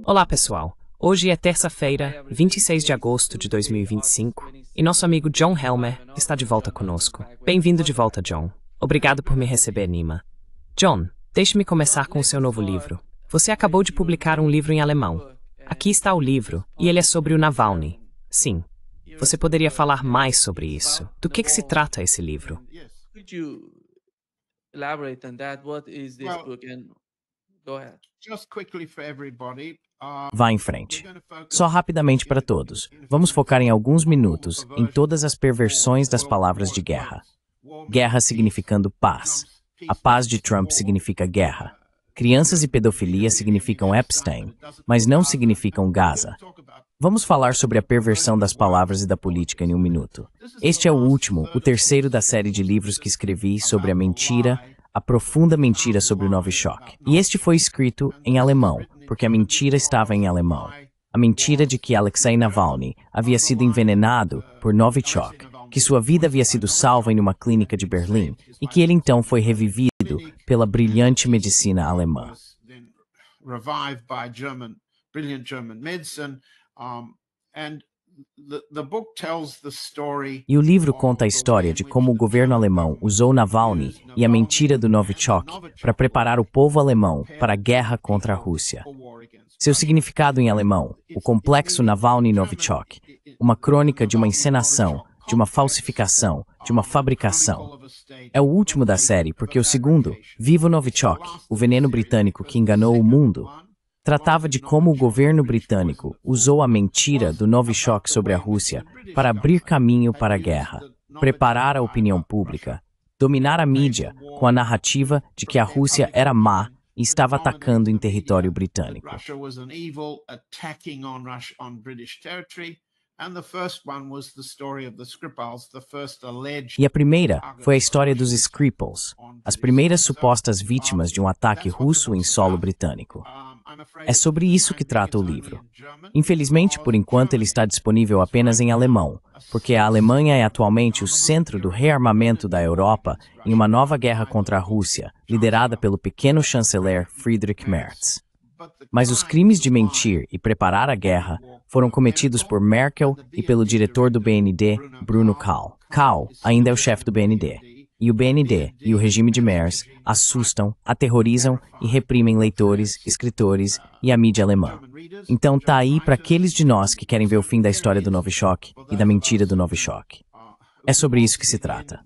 Olá, pessoal. Hoje é terça-feira, 26 de agosto de 2025, e nosso amigo John Helmer está de volta conosco. Bem-vindo de volta, John. Obrigado por me receber, Nima. John, deixe-me começar com o seu novo livro. Você acabou de publicar um livro em alemão. Aqui está o livro, e ele é sobre o Navalny. Sim. Você poderia falar mais sobre isso? Do que se trata esse livro? Could you elaborate on that? What is this book? And go ahead. Just quickly for everybody. Vá em frente. Só rapidamente para todos. Vamos focar em alguns minutos em todas as perversões das palavras de guerra. Guerra significando paz. A paz de Trump significa guerra. Crianças e pedofilia significam Epstein, mas não significam Gaza. Vamos falar sobre a perversão das palavras e da política em um minuto. Este é o último, o terceiro da série de livros que escrevi sobre a mentira, a profunda mentira sobre o Novichok. E este foi escrito em alemão, porque a mentira estava em alemão. A mentira de que Alexei Navalny havia sido envenenado por Novichok, que sua vida havia sido salva em uma clínica de Berlim e que ele então foi revivido pela brilhante medicina alemã. E o livro conta a história de como o governo alemão usou Navalny e a mentira do Novichok para preparar o povo alemão para a guerra contra a Rússia. Seu significado em alemão, o complexo Navalny-Novichok, uma crônica de uma encenação, de uma falsificação, de uma fabricação. É o último da série porque o segundo, Viva Novichok, o veneno britânico que enganou o mundo, tratava de como o governo britânico usou a mentira do Novichok sobre a Rússia para abrir caminho para a guerra, preparar a opinião pública, dominar a mídia com a narrativa de que a Rússia era má e estava atacando em território britânico. E a primeira foi a história dos Skripals, as primeiras supostas vítimas de um ataque russo em solo britânico. É sobre isso que trata o livro. Infelizmente, por enquanto, ele está disponível apenas em alemão, porque a Alemanha é atualmente o centro do rearmamento da Europa em uma nova guerra contra a Rússia, liderada pelo pequeno chanceler Friedrich Merz. Mas os crimes de mentir e preparar a guerra foram cometidos por Merkel e pelo diretor do BND, Bruno Kahl. Kahl ainda é o chefe do BND. E o BND e o regime de Merz assustam, aterrorizam e reprimem leitores, escritores e a mídia alemã. Então tá aí para aqueles de nós que querem ver o fim da história do Novichok e da mentira do Novichok. É sobre isso que se trata.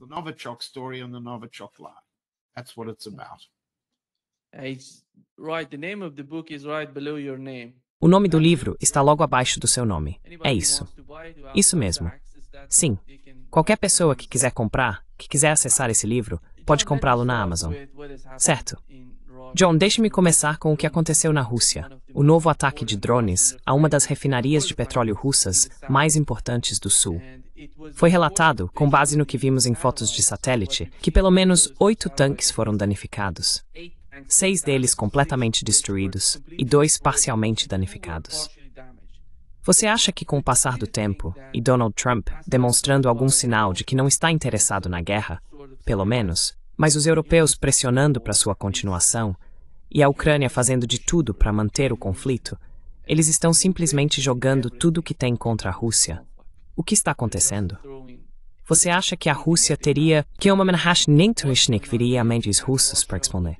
O nome do livro está logo abaixo do seu nome. É isso. Isso mesmo. Sim. Qualquer pessoa que quiser comprar, que quiser acessar esse livro, pode comprá-lo na Amazon. Certo. John, deixe-me começar com o que aconteceu na Rússia. O novo ataque de drones a uma das refinarias de petróleo russas mais importantes do Sul. Foi relatado, com base no que vimos em fotos de satélite, que pelo menos 8 tanques foram danificados. 6 deles completamente destruídos e 2 parcialmente danificados. Você acha que com o passar do tempo, e Donald Trump demonstrando algum sinal de que não está interessado na guerra, pelo menos, mas os europeus pressionando para sua continuação, e a Ucrânia fazendo de tudo para manter o conflito, eles estão simplesmente jogando tudo o que tem contra a Rússia? O que está acontecendo? Você acha que a Rússia teria que uma Manhattan viria a mentes russos para responder?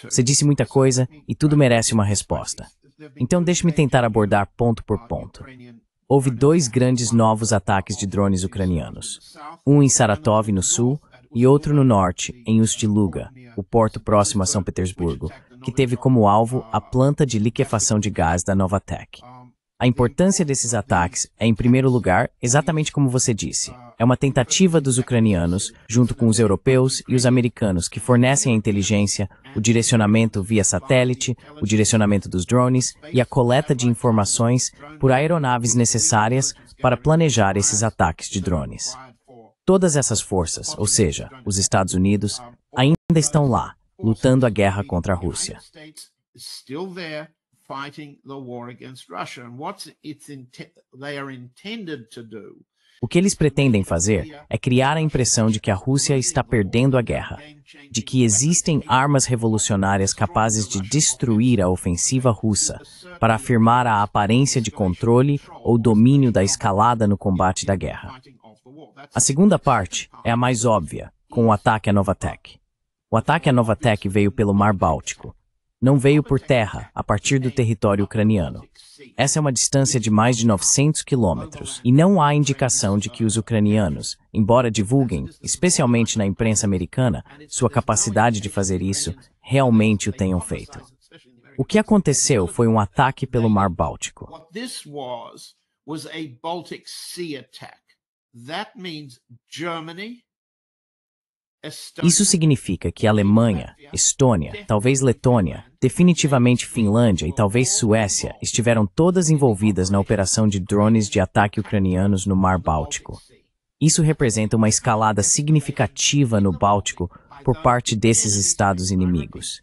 Você disse muita coisa e tudo merece uma resposta. Então deixe-me tentar abordar ponto por ponto. Houve 2 grandes novos ataques de drones ucranianos. Um em Saratov, no sul, e outro no norte, em Ust-Luga, o porto próximo a São Petersburgo, que teve como alvo a planta de liquefação de gás da Novatek. A importância desses ataques é, em primeiro lugar, exatamente como você disse. É uma tentativa dos ucranianos, junto com os europeus e os americanos, que fornecem a inteligência, o direcionamento via satélite, o direcionamento dos drones e a coleta de informações por aeronaves necessárias para planejar esses ataques de drones. Todas essas forças, ou seja, os Estados Unidos, ainda estão lá, lutando a guerra contra a Rússia. fighting the war against Russia. And they are intended to do. O que eles pretendem fazer é criar a impressão de que a Rússia está perdendo a guerra, de que existem armas revolucionárias capazes de destruir a ofensiva russa, para afirmar a aparência de controle ou domínio da escalada no combate da guerra. A segunda parte é a mais óbvia, com o ataque a Novatek. O ataque a Novatek veio pelo Mar Báltico. Não veio por terra, a partir do território ucraniano. Essa é uma distância de mais de 900 quilômetros, e não há indicação de que os ucranianos, embora divulguem, especialmente na imprensa americana, sua capacidade de fazer isso, realmente o tenham feito. O que aconteceu foi um ataque pelo Mar Báltico. Was a Baltic Sea attack. That means Germany. Isso significa que a Alemanha, Estônia, talvez Letônia, definitivamente Finlândia e talvez Suécia estiveram todas envolvidas na operação de drones de ataque ucranianos no Mar Báltico. Isso representa uma escalada significativa no Báltico por parte desses estados inimigos.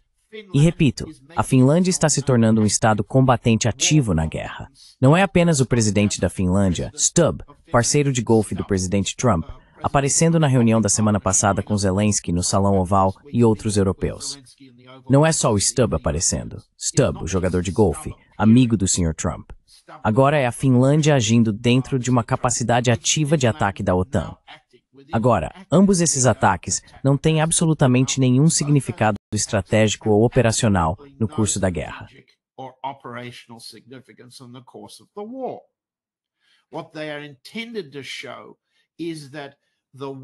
E repito, a Finlândia está se tornando um estado combatente ativo na guerra. Não é apenas o presidente da Finlândia, Stubb, parceiro de golfe do presidente Trump, aparecendo na reunião da semana passada com Zelensky no Salão Oval e outros europeus. Não é só o Stubb aparecendo. Stubb, o jogador de golfe, amigo do Sr. Trump. Agora é a Finlândia agindo dentro de uma capacidade ativa de ataque da OTAN. Agora, ambos esses ataques não têm absolutamente nenhum significado estratégico ou operacional no curso da guerra.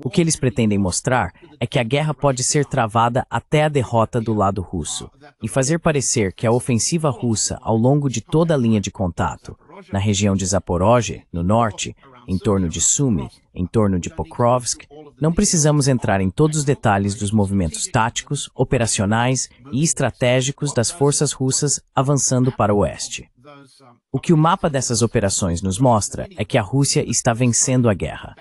O que eles pretendem mostrar é que a guerra pode ser travada até a derrota do lado russo, e fazer parecer que a ofensiva russa ao longo de toda a linha de contato, na região de Zaporozhye, no norte, em torno de Sumy, em torno de Pokrovsk, não precisamos entrar em todos os detalhes dos movimentos táticos, operacionais e estratégicos das forças russas avançando para o oeste. O que o mapa dessas operações nos mostra é que a Rússia está vencendo a guerra.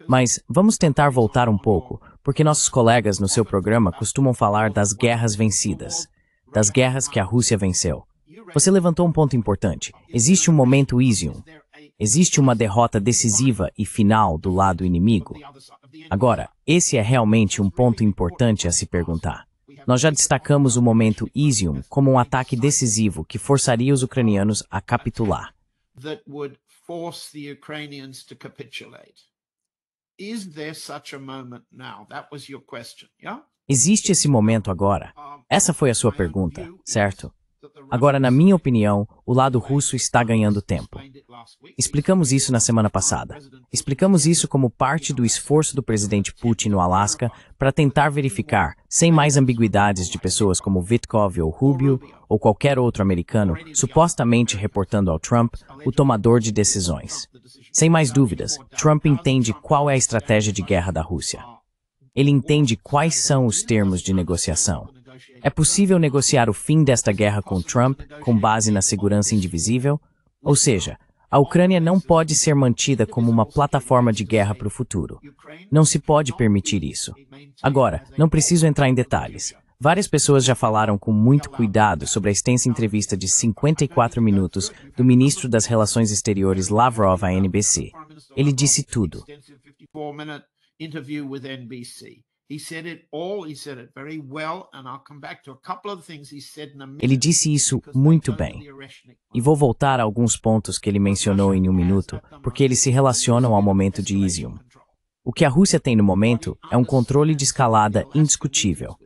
Mas vamos tentar voltar um pouco, porque nossos colegas no seu programa costumam falar das guerras vencidas, das guerras que a Rússia venceu. Você levantou um ponto importante. Existe um momento Izium. Existe uma derrota decisiva e final do lado inimigo. Agora, esse é realmente um ponto importante a se perguntar. Nós já destacamos o momento Izium como um ataque decisivo que forçaria os ucranianos a capitular. Existe esse momento agora? Essa foi a sua pergunta, certo? Agora, na minha opinião, o lado russo está ganhando tempo. Explicamos isso na semana passada. Explicamos isso como parte do esforço do presidente Putin no Alasca para tentar verificar, sem mais ambiguidades de pessoas como Witkoff ou Rubio ou qualquer outro americano, supostamente reportando ao Trump, o tomador de decisões. Sem mais dúvidas, Trump entende qual é a estratégia de guerra da Rússia. Ele entende quais são os termos de negociação. É possível negociar o fim desta guerra com Trump com base na segurança indivisível? Ou seja, a Ucrânia não pode ser mantida como uma plataforma de guerra para o futuro. Não se pode permitir isso. Agora, não preciso entrar em detalhes. Várias pessoas já falaram com muito cuidado sobre a extensa entrevista de 54 minutos do ministro das Relações Exteriores Lavrov à NBC. Ele disse tudo. Ele disse isso muito bem. E vou voltar a alguns pontos que ele mencionou em um minuto, porque eles se relacionam ao momento de Izium. O que a Rússia tem no momento é um controle de escalada indiscutível.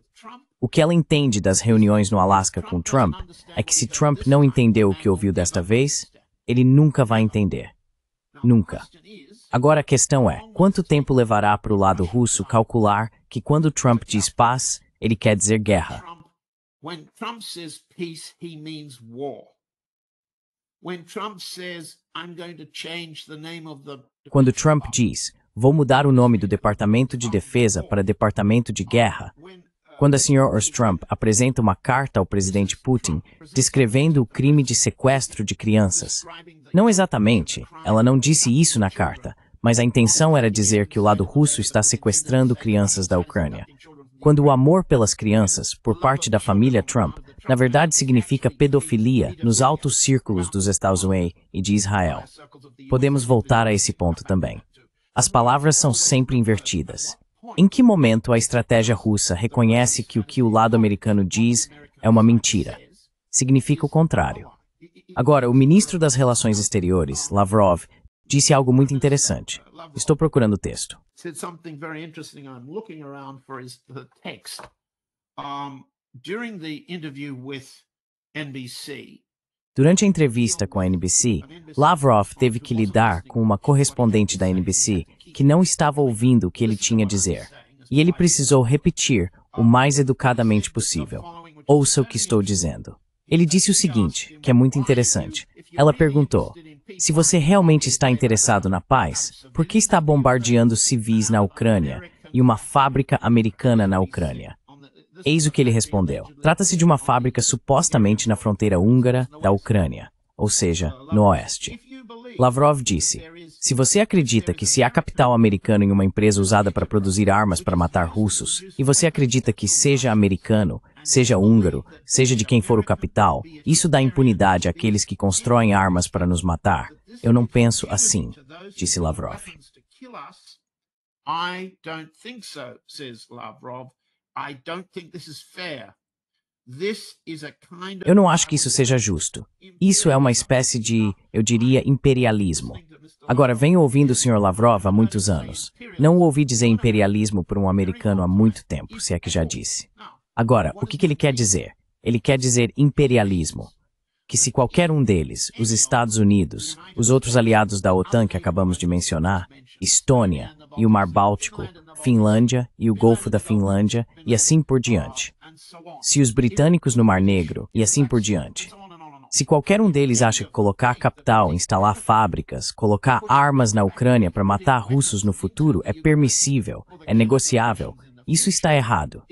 O que ela entende das reuniões no Alasca com Trump é que se Trump não entendeu o que ouviu desta vez, ele nunca vai entender. Nunca. Agora a questão é, quanto tempo levará para o lado russo calcular que quando Trump diz paz, ele quer dizer guerra? Quando Trump diz, vou mudar o nome do Departamento de Defesa para Departamento de Guerra, quando a Sra. Trump apresenta uma carta ao presidente Putin descrevendo o crime de sequestro de crianças. Não exatamente, ela não disse isso na carta, mas a intenção era dizer que o lado russo está sequestrando crianças da Ucrânia. Quando o amor pelas crianças, por parte da família Trump, na verdade significa pedofilia nos altos círculos dos Estados Unidos e de Israel. Podemos voltar a esse ponto também. As palavras são sempre invertidas. Em que momento a estratégia russa reconhece que o que o lado americano diz é uma mentira? Significa o contrário. Agora, o ministro das Relações Exteriores, Lavrov, disse algo muito interessante. Estou procurando o texto. Said something very interesting. I'm looking around for the text. During the interview with NBC, Durante a entrevista com a NBC, Lavrov teve que lidar com uma correspondente da NBC que não estava ouvindo o que ele tinha a dizer. E ele precisou repetir o mais educadamente possível. Ouça o que estou dizendo. Ele disse o seguinte, que é muito interessante. Ela perguntou, se você realmente está interessado na paz, por que está bombardeando civis na Ucrânia e uma fábrica americana na Ucrânia? Eis o que ele respondeu. Trata-se de uma fábrica supostamente na fronteira húngara da Ucrânia, ou seja, no oeste. Lavrov disse, se você acredita que se há capital americano em uma empresa usada para produzir armas para matar russos, e você acredita que seja americano, seja húngaro, seja de quem for o capital, isso dá impunidade àqueles que constroem armas para nos matar. Eu não penso assim, disse Lavrov. I don't think so, says Lavrov. I don't think this is fair. Eu não acho que isso seja justo. Isso é uma espécie de, eu diria, imperialismo. Agora, venho ouvindo o Sr. Lavrov há muitos anos. Não o ouvi dizer imperialismo por um americano há muito tempo, se é que já disse. Agora, o que ele quer dizer? Ele quer dizer imperialismo. Que se qualquer um deles, os Estados Unidos, os outros aliados da OTAN que acabamos de mencionar, Estônia e o Mar Báltico, Finlândia e o Golfo da Finlândia e assim por diante. Se os britânicos no Mar Negro e assim por diante. Se qualquer um deles acha que colocar capital, instalar fábricas, colocar armas na Ucrânia para matar russos no futuro é permissível, é negociável, isso está errado.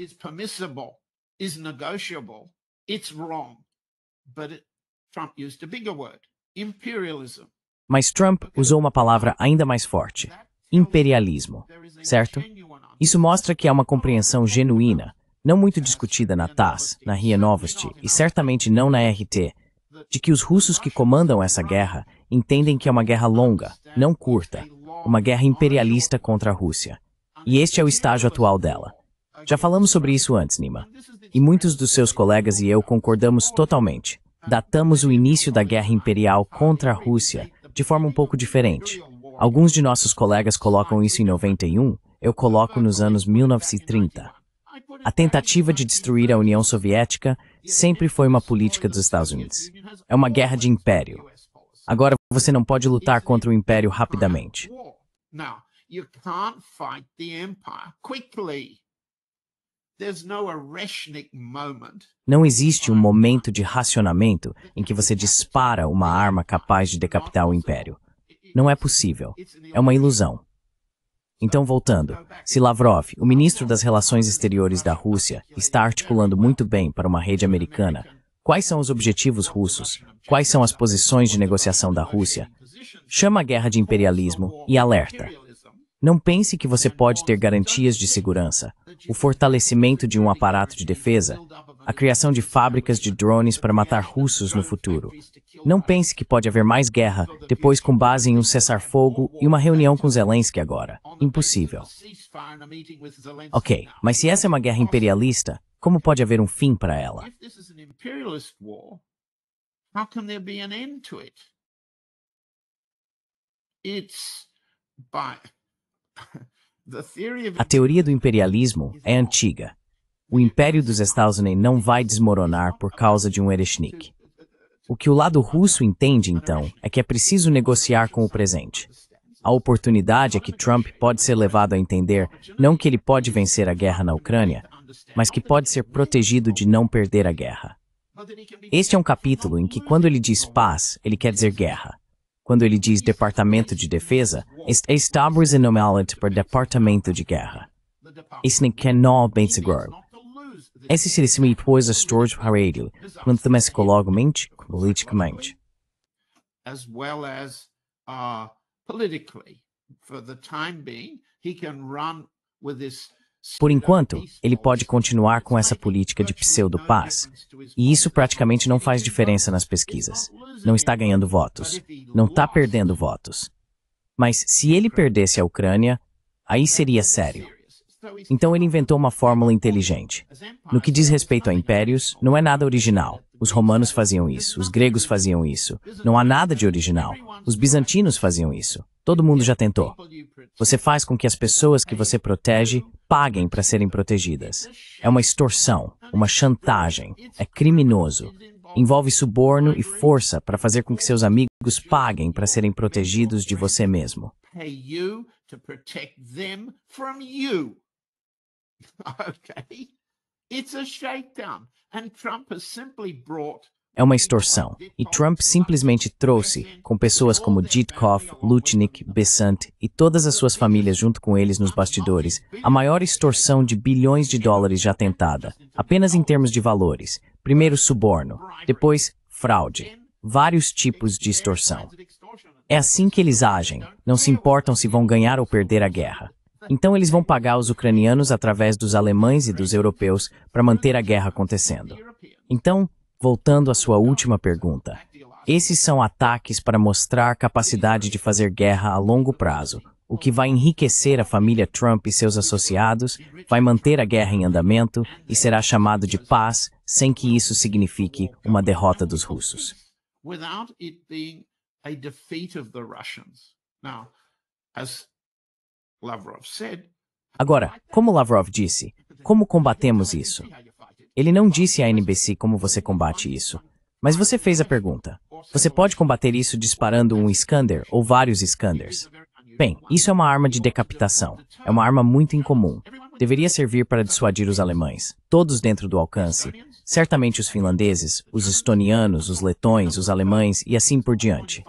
Mas Trump usou uma palavra ainda mais forte, imperialismo, certo? Isso mostra que há uma compreensão genuína, não muito discutida na TASS, na RIA Novosti e certamente não na RT, de que os russos que comandam essa guerra entendem que é uma guerra longa, não curta, uma guerra imperialista contra a Rússia. E este é o estágio atual dela. Já falamos sobre isso antes, Nima. E muitos dos seus colegas e eu concordamos totalmente. Datamos o início da guerra imperial contra a Rússia de forma um pouco diferente. Alguns de nossos colegas colocam isso em 91, eu coloco nos anos 1930. A tentativa de destruir a União Soviética sempre foi uma política dos Estados Unidos. É uma guerra de império. Agora você não pode lutar contra o império rapidamente. Não existe um momento de racionamento em que você dispara uma arma capaz de decapitar o império. Não é possível. É uma ilusão. Então, voltando, se Lavrov, o ministro das Relações Exteriores da Rússia, está articulando muito bem para uma rede americana, quais são os objetivos russos? Quais são as posições de negociação da Rússia? Chama a guerra de imperialismo e alerta. Não pense que você pode ter garantias de segurança, o fortalecimento de um aparato de defesa, a criação de fábricas de drones para matar russos no futuro. Não pense que pode haver mais guerra depois com base em um cessar-fogo e uma reunião com Zelensky agora. Impossível. Ok, mas se essa é uma guerra imperialista, como pode haver um fim para ela? A teoria do imperialismo é antiga. O Império dos Estados Unidos não vai desmoronar por causa de um Erechnik. O que o lado russo entende, então, é que é preciso negociar com o presente. A oportunidade é que Trump pode ser levado a entender não que ele pode vencer a guerra na Ucrânia, mas que pode ser protegido de não perder a guerra. Este é um capítulo em que, quando ele diz paz, ele quer dizer guerra. Quando ele diz Departamento de Defesa, establece nomeado para Departamento de Guerra. Isso não é bem seguro. Esse seria depois a storage para ele, tanto psicologicamente como politicamente. As well as politically. For the time being, he can run with this Por enquanto, ele pode continuar com essa política de pseudo-paz. E isso praticamente não faz diferença nas pesquisas. Não está ganhando votos. Não está perdendo votos. Mas se ele perdesse a Ucrânia, aí seria sério. Então ele inventou uma fórmula inteligente. No que diz respeito a impérios, não é nada original. Os romanos faziam isso, os gregos faziam isso. Não há nada de original. Os bizantinos faziam isso. Todo mundo já tentou. Você faz com que as pessoas que você protege paguem para serem protegidas. É uma extorsão, uma chantagem, é criminoso. Envolve suborno e força para fazer com que seus amigos paguem para serem protegidos de você mesmo. É uma extorsão, e Trump simplesmente trouxe, com pessoas como Didkov, Lutnick, Bessant e todas as suas famílias junto com eles nos bastidores, a maior extorsão de bilhões de dólares já tentada, apenas em termos de valores. Primeiro suborno, depois fraude, vários tipos de extorsão. É assim que eles agem, não se importam se vão ganhar ou perder a guerra. Então eles vão pagar os ucranianos através dos alemães e dos europeus para manter a guerra acontecendo. Então, voltando à sua última pergunta, esses são ataques para mostrar capacidade de fazer guerra a longo prazo, o que vai enriquecer a família Trump e seus associados, vai manter a guerra em andamento e será chamado de paz, sem que isso signifique uma derrota dos russos. Agora, como Lavrov disse, como combatemos isso? Ele não disse à NBC como você combate isso. Mas você fez a pergunta. Você pode combater isso disparando um Iskander ou vários Iskanders? Bem, isso é uma arma de decapitação. É uma arma muito incomum. Deveria servir para dissuadir os alemães, todos dentro do alcance. Certamente os finlandeses, os estonianos, os letões, os alemães e assim por diante.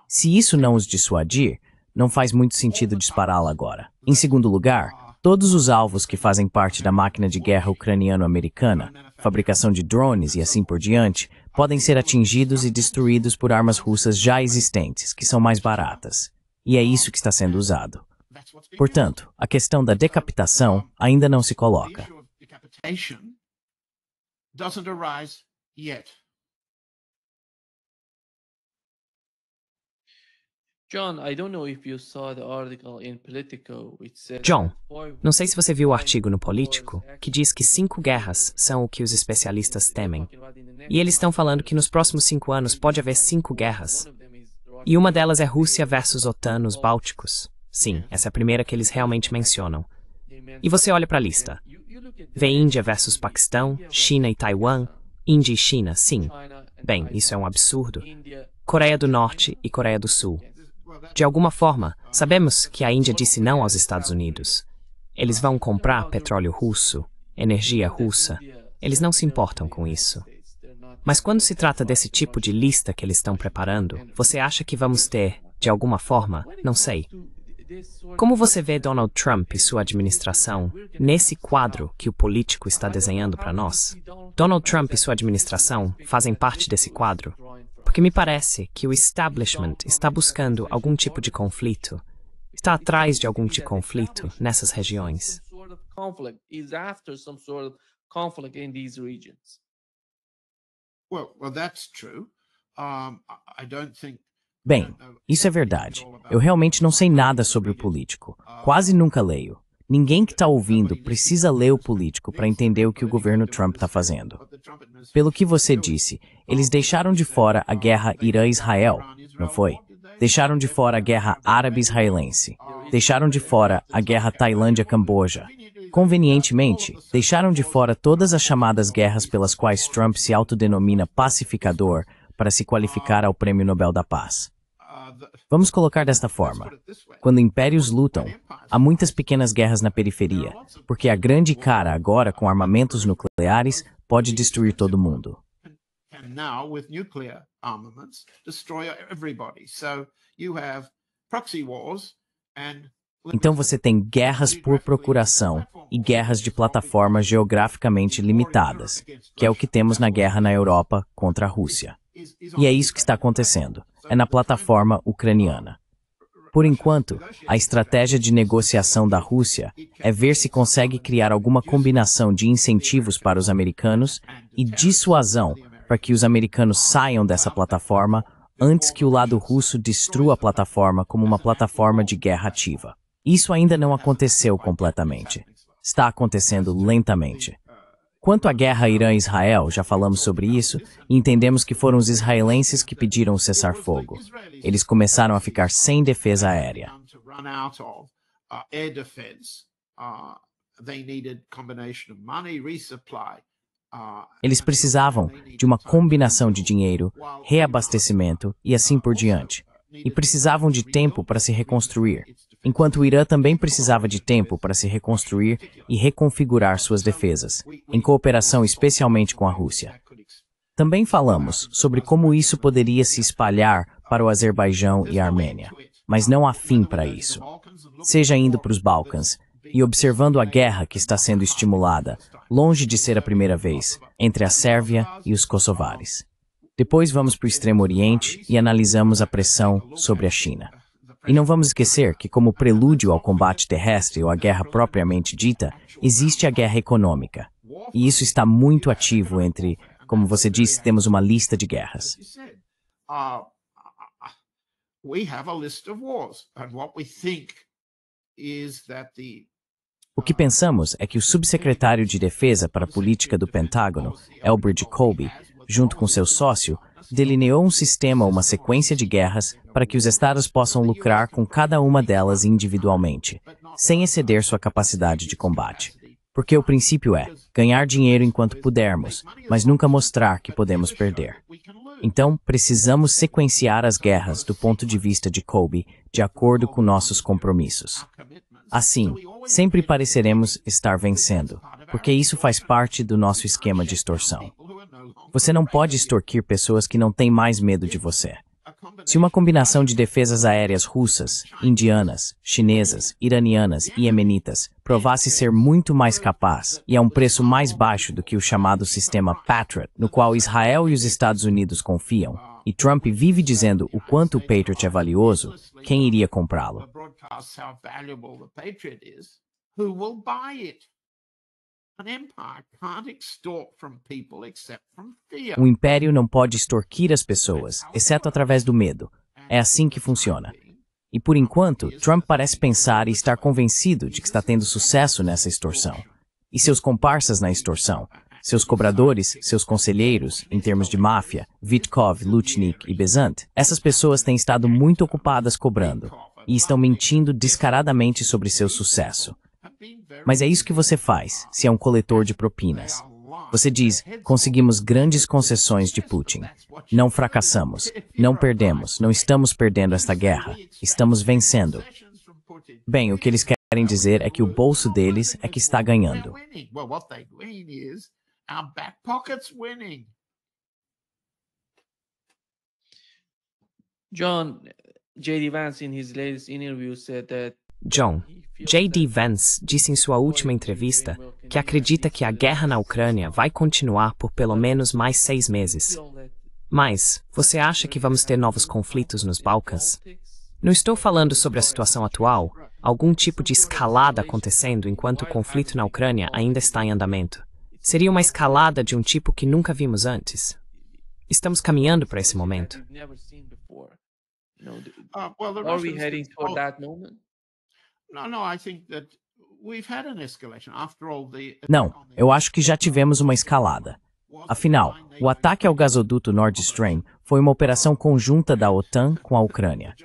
Se isso não os dissuadir, não faz muito sentido dispará-la agora. Em segundo lugar, todos os alvos que fazem parte da máquina de guerra ucraniano-americana, fabricação de drones e assim por diante, podem ser atingidos e destruídos por armas russas já existentes, que são mais baratas. E é isso que está sendo usado. Portanto, a questão da decapitação ainda não se coloca. John, não sei se você viu o artigo no Político que diz que 5 guerras são o que os especialistas temem. E eles estão falando que nos próximos 5 anos pode haver 5 guerras. E uma delas é Rússia versus OTAN nos Bálticos. Sim, essa é a primeira que eles realmente mencionam. E você olha para a lista. Vê Índia versus Paquistão, China e Taiwan, Índia e China, sim. Bem, isso é um absurdo. Coreia do Norte e Coreia do Sul. De alguma forma, sabemos que a Índia disse não aos Estados Unidos. Eles vão comprar petróleo russo, energia russa. Eles não se importam com isso. Mas quando se trata desse tipo de lista que eles estão preparando, você acha que vamos ter, de alguma forma, não sei. Como você vê Donald Trump e sua administração nesse quadro que o Político está desenhando para nós? Donald Trump e sua administração fazem parte desse quadro? Porque me parece que o establishment está buscando algum tipo de conflito, está atrás de algum tipo de conflito nessas regiões. Bem, isso é verdade. Eu realmente não sei nada sobre o Político. Quase nunca leio. Ninguém que está ouvindo precisa ler o Político para entender o que o governo Trump está fazendo. Pelo que você disse, eles deixaram de fora a guerra Irã-Israel, não foi? Deixaram de fora a guerra árabe-israelense. Deixaram de fora a guerra Tailândia-Camboja. Convenientemente, deixaram de fora todas as chamadas guerras pelas quais Trump se autodenomina pacificador para se qualificar ao Prêmio Nobel da Paz. Vamos colocar desta forma. Quando impérios lutam, há muitas pequenas guerras na periferia, porque a grande cara agora com armamentos nucleares pode destruir todo mundo. Então você tem guerras por procuração e guerras de plataformas geograficamente limitadas, que é o que temos na guerra na Europa contra a Rússia. E é isso que está acontecendo. É na plataforma ucraniana. Por enquanto, a estratégia de negociação da Rússia é ver se consegue criar alguma combinação de incentivos para os americanos e dissuasão para que os americanos saiam dessa plataforma antes que o lado russo destrua a plataforma como uma plataforma de guerra ativa. Isso ainda não aconteceu completamente. Está acontecendo lentamente. Quanto à guerra Irã-Israel, já falamos sobre isso e entendemos que foram os israelenses que pediram o cessar-fogo. Eles começaram a ficar sem defesa aérea. Eles precisavam de uma combinação de dinheiro, reabastecimento e assim por diante. E precisavam de tempo para se reconstruir, enquanto o Irã também precisava de tempo para se reconstruir e reconfigurar suas defesas, em cooperação especialmente com a Rússia. Também falamos sobre como isso poderia se espalhar para o Azerbaijão e a Armênia, mas não há fim para isso. Seja indo para os Balcãs e observando a guerra que está sendo estimulada, longe de ser a primeira vez, entre a Sérvia e os kosovares. Depois vamos para o Extremo Oriente e analisamos a pressão sobre a China. E não vamos esquecer que, como prelúdio ao combate terrestre ou à guerra propriamente dita, existe a guerra econômica. E isso está muito ativo entre, como você disse, temos uma lista de guerras. O que pensamos é que o subsecretário de Defesa para a Política do Pentágono, Elbridge Colby, junto com seu sócio, delineou um sistema ou uma sequência de guerras para que os estados possam lucrar com cada uma delas individualmente, sem exceder sua capacidade de combate. Porque o princípio é ganhar dinheiro enquanto pudermos, mas nunca mostrar que podemos perder. Então, precisamos sequenciar as guerras do ponto de vista de Colby, de acordo com nossos compromissos. Assim, sempre pareceremos estar vencendo, porque isso faz parte do nosso esquema de extorsão. Você não pode extorquir pessoas que não têm mais medo de você. Se uma combinação de defesas aéreas russas, indianas, chinesas, iranianas e iemenitas provasse ser muito mais capaz e a um preço mais baixo do que o chamado sistema Patriot, no qual Israel e os Estados Unidos confiam, e Trump vive dizendo o quanto o Patriot é valioso, quem iria comprá-lo? O império não pode extorquir as pessoas, exceto através do medo. É assim que funciona. E por enquanto, Trump parece pensar e estar convencido de que está tendo sucesso nessa extorsão. E seus comparsas na extorsão, seus cobradores, seus conselheiros, em termos de máfia, Vitkov, Luchnik e Bezant, essas pessoas têm estado muito ocupadas cobrando e estão mentindo descaradamente sobre seu sucesso. Mas é isso que você faz, se é um coletor de propinas. Você diz, conseguimos grandes concessões de Putin. Não fracassamos, não perdemos, não estamos perdendo esta guerra, estamos vencendo. Bem, o que eles querem dizer é que o bolso deles é que está ganhando. John, J.D. Vance, in his latest interview, said that J.D. Vance disse em sua última entrevista que acredita que a guerra na Ucrânia vai continuar por pelo menos mais 6 meses. Mas, você acha que vamos ter novos conflitos nos Balcãs? Não estou falando sobre a situação atual, algum tipo de escalada acontecendo enquanto o conflito na Ucrânia ainda está em andamento. Seria uma escalada de um tipo que nunca vimos antes. Estamos caminhando para esse momento. Are we heading toward that moment? Não, eu acho que já tivemos uma escalada. Afinal, o ataque ao gasoduto Nord Stream foi uma operação conjunta da OTAN com a Ucrânia.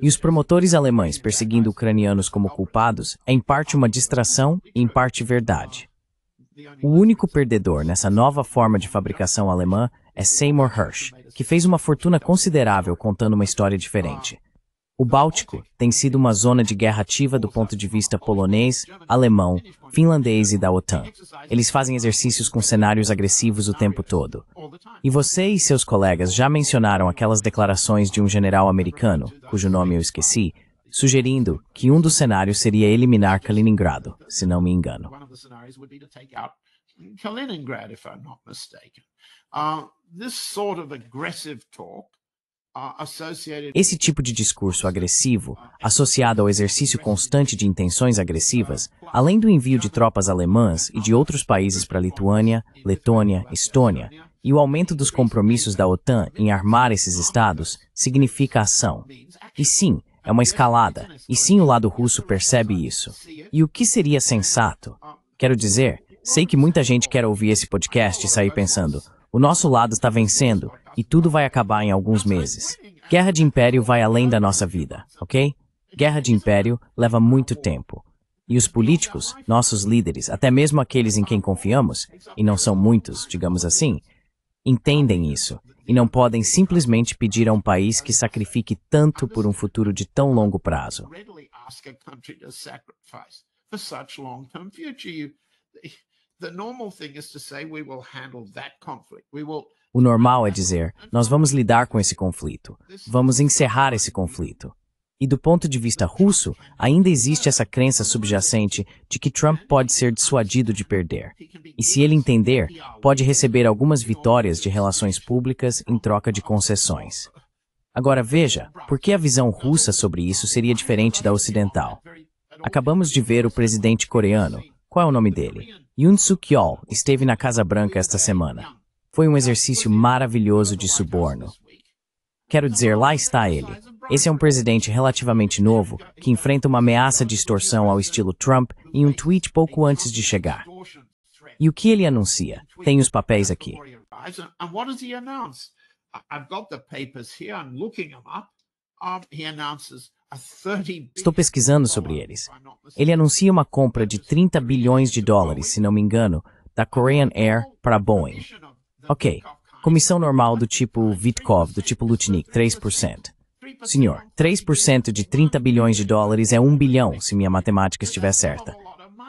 E os promotores alemães perseguindo ucranianos como culpados é em parte uma distração e em parte verdade. O único perdedor nessa nova forma de fabricação alemã é Seymour Hersh, que fez uma fortuna considerável contando uma história diferente. O Báltico tem sido uma zona de guerra ativa do ponto de vista polonês, alemão, finlandês e da OTAN. Eles fazem exercícios com cenários agressivos o tempo todo. E você e seus colegas já mencionaram aquelas declarações de um general americano, cujo nome eu esqueci, sugerindo que um dos cenários seria eliminar Kaliningrado, se não me engano. Esse tipo de discurso agressivo, associado ao exercício constante de intenções agressivas, além do envio de tropas alemãs e de outros países para Lituânia, Letônia, Estônia, e o aumento dos compromissos da OTAN em armar esses estados, significa ação. E sim, é uma escalada, e sim o lado russo percebe isso. E o que seria sensato? Quero dizer, sei que muita gente quer ouvir esse podcast e sair pensando, o nosso lado está vencendo, e tudo vai acabar em alguns meses. Guerra de império vai além da nossa vida, ok? Guerra de império leva muito tempo. E os políticos, nossos líderes, até mesmo aqueles em quem confiamos, e não são muitos, digamos assim, entendem isso, e não podem simplesmente pedir a um país que sacrifique tanto por um futuro de tão longo prazo. O normal é dizer, nós vamos lidar com esse conflito, vamos encerrar esse conflito. E do ponto de vista russo, ainda existe essa crença subjacente de que Trump pode ser dissuadido de perder. E se ele entender, pode receber algumas vitórias de relações públicas em troca de concessões. Agora veja, por que a visão russa sobre isso seria diferente da ocidental? Acabamos de ver o presidente coreano, qual é o nome dele? Yoon Suk-yeol esteve na Casa Branca esta semana. Foi um exercício maravilhoso de suborno. Quero dizer, lá está ele. Esse é um presidente relativamente novo, que enfrenta uma ameaça de extorsão ao estilo Trump em um tweet pouco antes de chegar. E o que ele anuncia? Tem os papéis aqui. Estou pesquisando sobre eles. Ele anuncia uma compra de 30 bilhões de dólares, se não me engano, da Korean Air para a Boeing. Ok, comissão normal do tipo Vitkov, do tipo Lutnik, 3%. Senhor, 3% de 30 bilhões de dólares é 1 bilhão, se minha matemática estiver certa.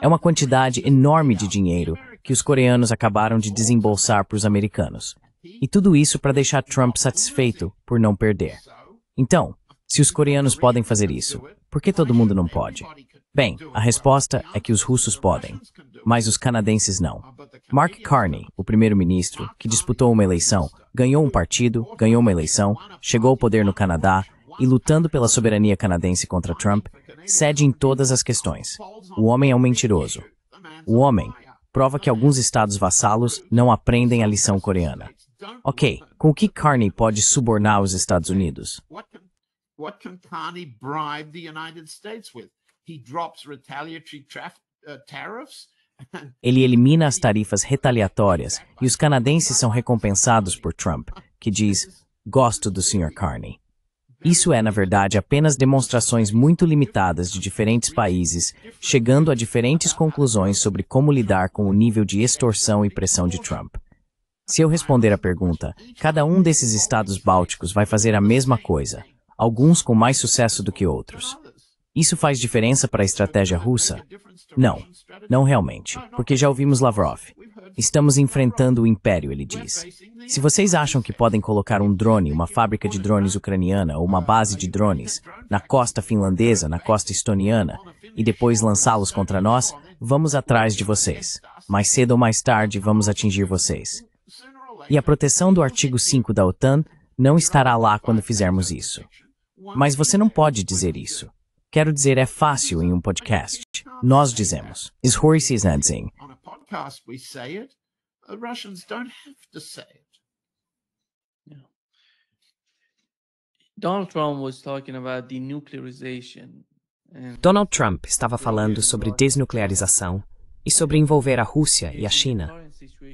É uma quantidade enorme de dinheiro que os coreanos acabaram de desembolsar para os americanos. E tudo isso para deixar Trump satisfeito por não perder. Então, se os coreanos podem fazer isso, por que todo mundo não pode? Bem, a resposta é que os russos podem, mas os canadenses não. Mark Carney, o primeiro-ministro, que disputou uma eleição, ganhou um partido, ganhou uma eleição, chegou ao poder no Canadá e, lutando pela soberania canadense contra Trump, cede em todas as questões. O homem é um mentiroso. O homem prova que alguns estados vassalos não aprendem a lição coreana. Ok, com o que Carney pode subornar os Estados Unidos? What can Carney bribe the United States with? He drops retaliatory tariffs. Ele elimina as tarifas retaliatórias e os canadenses são recompensados por Trump, que diz, gosto do Sr. Carney. Isso é, na verdade, apenas demonstrações muito limitadas de diferentes países, chegando a diferentes conclusões sobre como lidar com o nível de extorsão e pressão de Trump. Se eu responder à pergunta, cada um desses estados bálticos vai fazer a mesma coisa, alguns com mais sucesso do que outros. Isso faz diferença para a estratégia russa? Não, não realmente, porque já ouvimos Lavrov. Estamos enfrentando o império, ele diz. Se vocês acham que podem colocar um drone, uma fábrica de drones ucraniana ou uma base de drones na costa finlandesa, na costa estoniana, e depois lançá-los contra nós, vamos atrás de vocês. Mais cedo ou mais tarde, vamos atingir vocês. E a proteção do artigo 5 da OTAN não estará lá quando fizermos isso. Mas você não pode dizer isso. Quero dizer, é fácil em um podcast. Nós dizemos. On a podcast we say it. The Russians don't have to say it. Yeah. Donald Trump was talking about denuclearization. Donald Trump estava falando sobre desnuclearização e sobre envolver a Rússia e a China.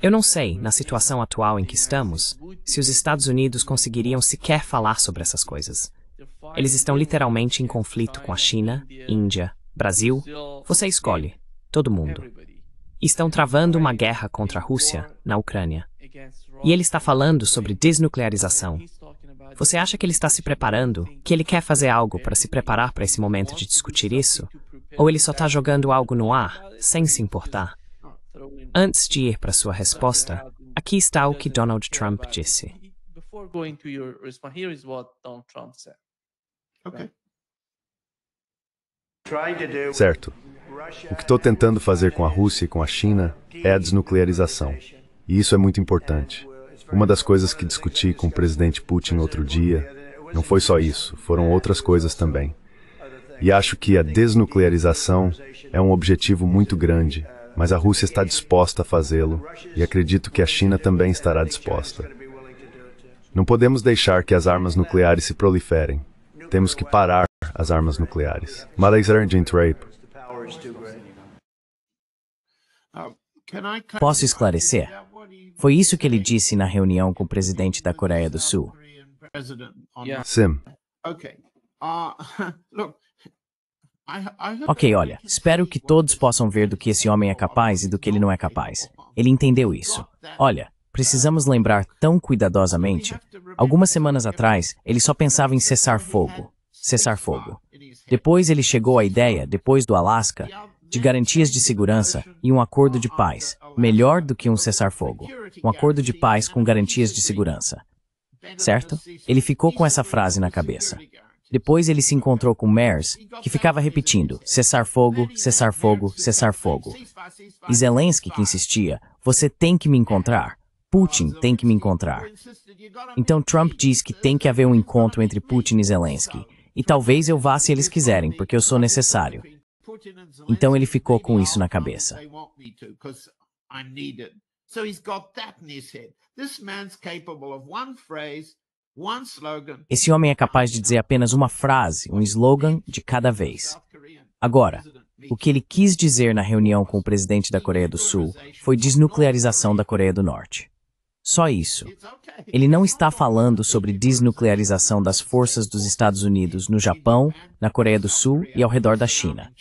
Eu não sei, na situação atual em que estamos, se os Estados Unidos conseguiriam sequer falar sobre essas coisas. Eles estão literalmente em conflito com a China, Índia, Brasil. Você escolhe. Todo mundo. Estão travando uma guerra contra a Rússia na Ucrânia. E ele está falando sobre desnuclearização. Você acha que ele está se preparando? Que ele quer fazer algo para se preparar para esse momento de discutir isso? Ou ele só está jogando algo no ar, sem se importar? Antes de ir para sua resposta, aqui está o que Donald Trump disse. Certo. O que estou tentando fazer com a Rússia e com a China é a desnuclearização. E isso é muito importante. Uma das coisas que discuti com o presidente Putin outro dia Não foi só isso, foram outras coisas também. E acho que a desnuclearização é um objetivo muito grande, mas a Rússia está disposta a fazê-lo, e acredito que a China também estará disposta. Não podemos deixar que as armas nucleares se proliferem. Temos que parar as armas nucleares. Posso esclarecer? Foi isso que ele disse na reunião com o presidente da Coreia do Sul. Sim. Ok, olha, espero que todos possam ver do que esse homem é capaz e do que ele não é capaz. Ele entendeu isso. Olha, precisamos lembrar tão cuidadosamente. Algumas semanas atrás, ele só pensava em cessar fogo. Cessar fogo. Depois ele chegou à ideia, depois do Alasca, de garantias de segurança e um acordo de paz, melhor do que um cessar-fogo. Um acordo de paz com garantias de segurança. Certo? Ele ficou com essa frase na cabeça. Depois ele se encontrou com Mers, que ficava repetindo, cessar fogo, cessar fogo, cessar fogo. E Zelensky que insistia, você tem que me encontrar. Putin tem que me encontrar. Então Trump diz que tem que haver um encontro entre Putin e Zelensky. E talvez eu vá se eles quiserem, porque eu sou necessário. Então ele ficou com isso na cabeça. Esse homem é capaz de dizer apenas uma frase, um slogan de cada vez. Agora, o que ele quis dizer na reunião com o presidente da Coreia do Sul foi desnuclearização da Coreia do Norte. Só isso. Ele não está falando sobre desnuclearização das forças dos Estados Unidos no Japão, na Coreia do Sul e ao redor da China.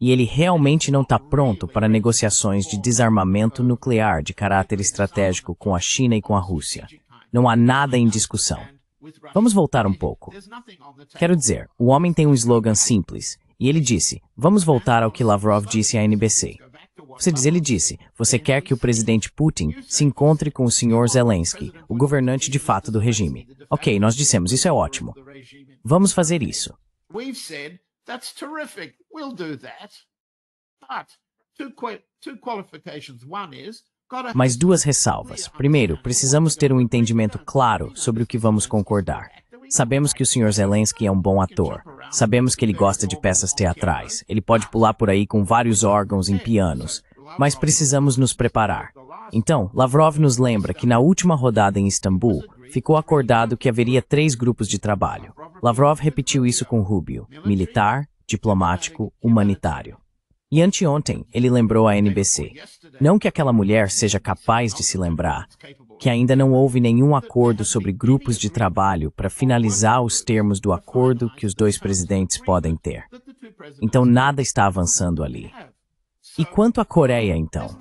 E ele realmente não está pronto para negociações de desarmamento nuclear de caráter estratégico com a China e com a Rússia. Não há nada em discussão. Vamos voltar um pouco. Quero dizer, o homem tem um slogan simples, e ele disse, vamos voltar ao que Lavrov disse à NBC. Ele disse, você quer que o presidente Putin se encontre com o senhor Zelensky, o governante de fato do regime. Ok, nós dissemos, isso é ótimo. Vamos fazer isso. Mas duas ressalvas. Primeiro, precisamos ter um entendimento claro sobre o que vamos concordar. Sabemos que o Sr. Zelensky é um bom ator. Sabemos que ele gosta de peças teatrais. Ele pode pular por aí com vários órgãos em pianos. Mas precisamos nos preparar. Então, Lavrov nos lembra que na última rodada em Istambul, ficou acordado que haveria 3 grupos de trabalho. Lavrov repetiu isso com Rubio: militar, diplomático, humanitário. E anteontem, ele lembrou à NBC. Não que aquela mulher seja capaz de se lembrar, que ainda não houve nenhum acordo sobre grupos de trabalho para finalizar os termos do acordo que os 2 presidentes podem ter. Então nada está avançando ali. E quanto à Coreia, então?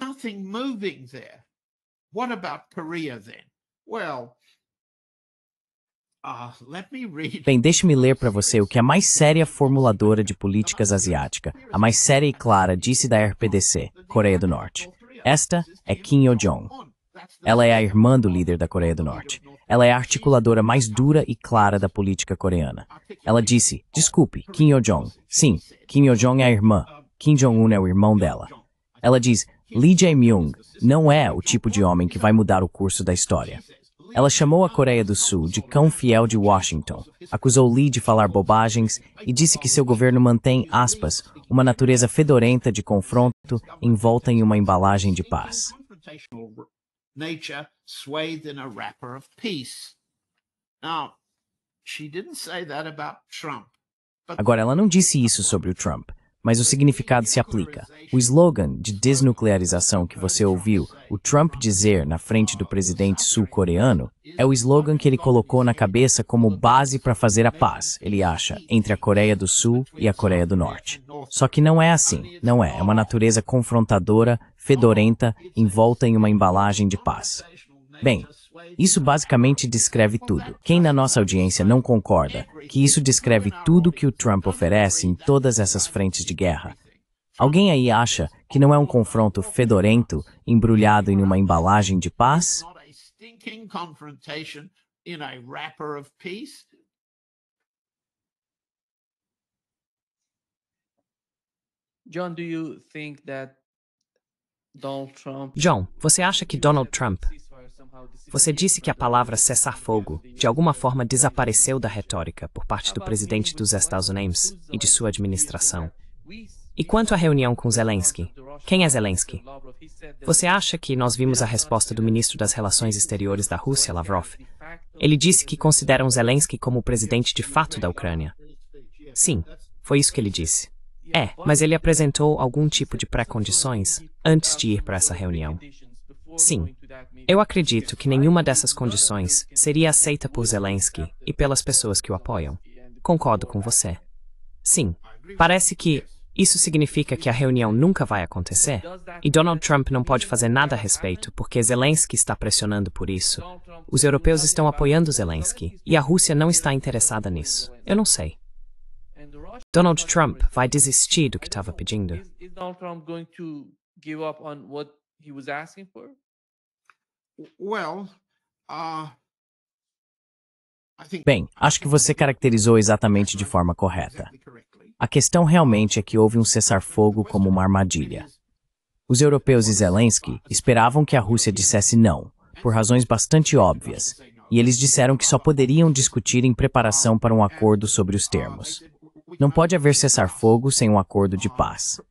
Bem, deixe-me ler para você o que a mais séria formuladora de políticas asiática, a mais séria e clara, disse da RPDC, Coreia do Norte. Esta é Kim Yo-jong. Ela é a irmã do líder da Coreia do Norte. Ela é a articuladora mais dura e clara da política coreana. Ela disse, desculpe, Kim Yo-jong. Sim, Kim Yo-jong é a irmã. Kim Jong-un é o irmão dela. Ela diz, Lee Jae-myung não é o tipo de homem que vai mudar o curso da história. Ela chamou a Coreia do Sul de cão fiel de Washington, acusou Lee de falar bobagens e disse que seu governo mantém, aspas, uma natureza fedorenta de confronto envolta em uma embalagem de paz. Agora, ela não disse isso sobre o Trump, mas o significado se aplica. O slogan de desnuclearização que você ouviu o Trump dizer na frente do presidente sul-coreano é o slogan que ele colocou na cabeça como base para fazer a paz, ele acha, entre a Coreia do Sul e a Coreia do Norte. Só que não é assim, não é. É uma natureza confrontadora, fedorenta, envolta em uma embalagem de paz. Bem, isso basicamente descreve tudo. Quem na nossa audiência não concorda que isso descreve tudo que o Trump oferece em todas essas frentes de guerra? Alguém aí acha que não é um confronto fedorento, embrulhado em uma embalagem de paz? John, você acha que Donald Trump Você disse que a palavra cessar-fogo, de alguma forma, desapareceu da retórica por parte do presidente dos Estados Unidos e de sua administração. E quanto à reunião com Zelensky? Quem é Zelensky? Você acha que nós vimos a resposta do ministro das Relações Exteriores da Rússia, Lavrov? Ele disse que consideram Zelensky como o presidente de fato da Ucrânia. Sim, foi isso que ele disse. Mas ele apresentou algum tipo de pré-condições antes de ir para essa reunião. Sim, eu acredito que nenhuma dessas condições seria aceita por Zelensky e pelas pessoas que o apoiam. Concordo com você. Sim, parece que isso significa que a reunião nunca vai acontecer? E Donald Trump não pode fazer nada a respeito porque Zelensky está pressionando por isso. Os europeus estão apoiando Zelensky e a Rússia não está interessada nisso. Eu não sei. Donald Trump vai desistir do que estava pedindo? Is Donald Trump going to give up on what he was asking for? Well, Bem, acho que você caracterizou exatamente de forma correta. A questão realmente é que houve um cessar-fogo como uma armadilha. Os europeus e Zelensky esperavam que a Rússia dissesse não, por razões bastante óbvias, e eles disseram que só poderiam discutir em preparação para um acordo sobre os termos. Não pode haver cessar-fogo sem um acordo de paz.